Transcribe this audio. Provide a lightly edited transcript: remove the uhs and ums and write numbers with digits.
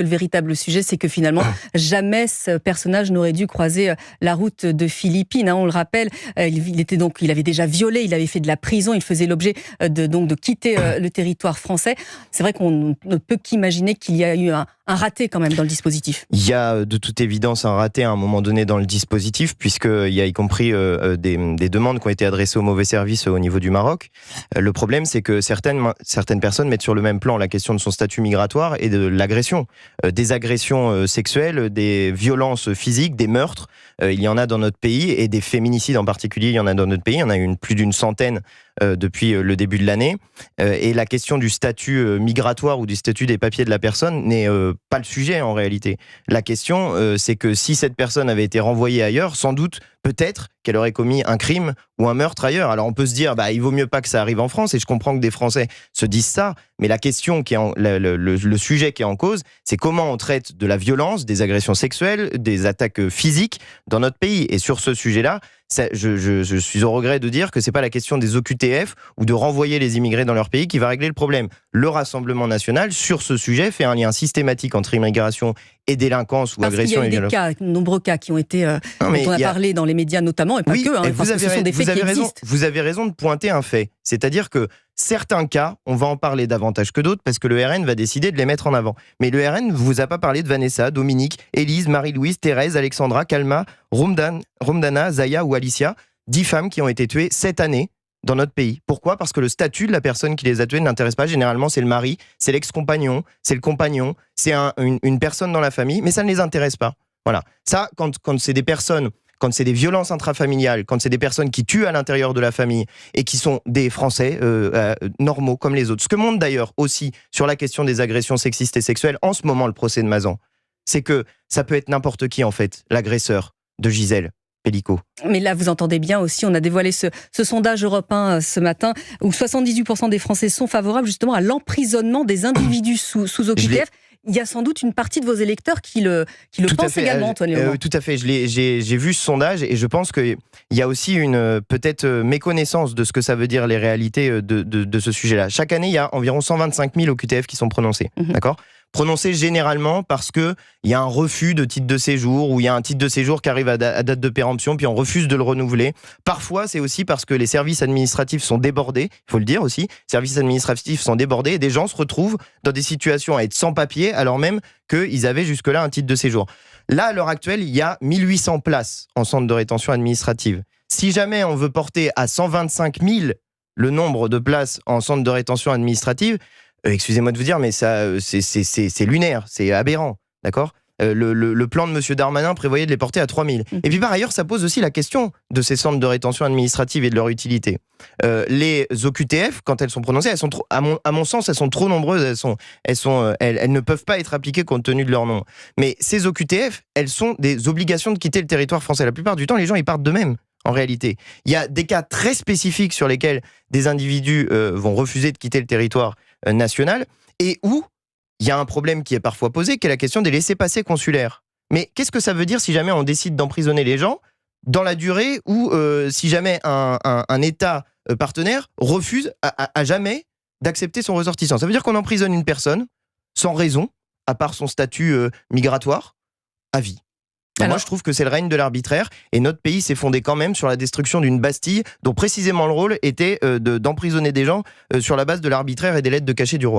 que le véritable sujet, c'est que finalement, jamais ce personnage n'aurait dû croiser la route de Philippines. On le rappelle, il avait déjà violé, il avait fait de la prison, il faisait l'objet de quitter le territoire français. C'est vrai qu'on ne peut qu'imaginer qu'il y a eu un raté quand même dans le dispositif. Il y a de toute évidence un raté à un moment donné dans le dispositif, puisqu'il y a y compris des demandes qui ont été adressées au mauvais service au niveau du Maroc. Le problème, c'est que certaines personnes mettent sur le même plan la question de son statut migratoire et de l'agression. Des agressions sexuelles, des violences physiques, des meurtres, il y en a dans notre pays, et des féminicides en particulier, il y en a dans notre pays. Il y en a eu plus d'une centaine depuis le début de l'année. Et la question du statut migratoire ou du statut des papiers de la personne n'est pas le sujet en réalité. La question, c'est que si cette personne avait été renvoyée ailleurs, sans doute, peut-être qu'elle aurait commis un crime ou un meurtre ailleurs. Alors on peut se dire, il vaut mieux pas que ça arrive en France, et je comprends que des Français se disent ça, mais la question le sujet qui est en cause, c'est comment on traite de la violence, des agressions sexuelles, des attaques physiques dans notre pays. Et sur ce sujet-là, je suis au regret de dire que c'est pas la question des OQTF ou de renvoyer les immigrés dans leur pays qui va régler le problème. Le Rassemblement national, sur ce sujet, fait un lien systématique entre immigration et délinquance ou agression. Parce qu'il y a eu de nombreux cas qui ont été, dont on a parlé dans les médias notamment, et pas que, parce que ce sont des faits qui existent. Vous avez raison de pointer un fait, c'est-à-dire que certains cas, on va en parler davantage que d'autres, parce que le RN va décider de les mettre en avant. Mais le RN ne vous a pas parlé de Vanessa, Dominique, Élise, Marie-Louise, Thérèse, Alexandra, Kalma, Romdana, Zaya ou Alicia, 10 femmes qui ont été tuées cette année dans notre pays. Pourquoi ? Parce que le statut de la personne qui les a tuées ne l'intéresse pas. Généralement, c'est le mari, c'est l'ex-compagnon, c'est le compagnon, c'est une personne dans la famille, mais ça ne les intéresse pas. Voilà. Ça, quand c'est des personnes, quand c'est des violences intrafamiliales, quand c'est des personnes qui tuent à l'intérieur de la famille et qui sont des Français normaux comme les autres. Ce que montre d'ailleurs aussi sur la question des agressions sexistes et sexuelles en ce moment le procès de Mazan, c'est que ça peut être n'importe qui en fait, l'agresseur de Gisèle Pelicot. Mais là, vous entendez bien aussi, on a dévoilé ce sondage Europe 1 ce matin, où 78% des Français sont favorables justement à l'emprisonnement des individus sous OQTF. Il y a sans doute une partie de vos électeurs qui le pensent également, Antoine Léaumont. Tout à fait, j'ai vu ce sondage, et je pense qu'il y a aussi une peut-être méconnaissance de ce que ça veut dire les réalités de ce sujet-là. Chaque année, il y a environ 125 000 OQTF qui sont prononcés, d'accord ? Prononcés généralement parce qu'il y a un refus de titre de séjour, ou il y a un titre de séjour qui arrive à date de péremption, puis on refuse de le renouveler. Parfois, c'est aussi parce que les services administratifs sont débordés, il faut le dire aussi, les services administratifs sont débordés, et des gens se retrouvent dans des situations à être sans papier, alors même qu'ils avaient jusque-là un titre de séjour. Là, à l'heure actuelle, il y a 1800 places en centre de rétention administrative. Si jamais on veut porter à 125 000 le nombre de places en centre de rétention administrative, excusez-moi de vous dire, mais ça, c'est lunaire, c'est aberrant, d'accord ? Le plan de M. Darmanin prévoyait de les porter à 3000. Et puis par ailleurs, ça pose aussi la question de ces centres de rétention administrative et de leur utilité. Les OQTF, quand elles sont prononcées, elles sont à mon sens, elles sont trop nombreuses, elles ne peuvent pas être appliquées compte tenu de leur nom. Mais ces OQTF, elles sont des obligations de quitter le territoire français. La plupart du temps, les gens, ils partent d'eux-mêmes. En réalité, il y a des cas très spécifiques sur lesquels des individus vont refuser de quitter le territoire national, et où il y a un problème qui est parfois posé, qui est la question des laissez-passer consulaires. Mais qu'est-ce que ça veut dire si jamais on décide d'emprisonner les gens dans la durée où, si jamais un État partenaire refuse à jamais d'accepter son ressortissant ? Ça veut dire qu'on emprisonne une personne sans raison, à part son statut migratoire, à vie. Moi, je trouve que c'est le règne de l'arbitraire, et notre pays s'est fondé quand même sur la destruction d'une Bastille, dont précisément le rôle était d'emprisonner des gens sur la base de l'arbitraire et des lettres de cachet du roi.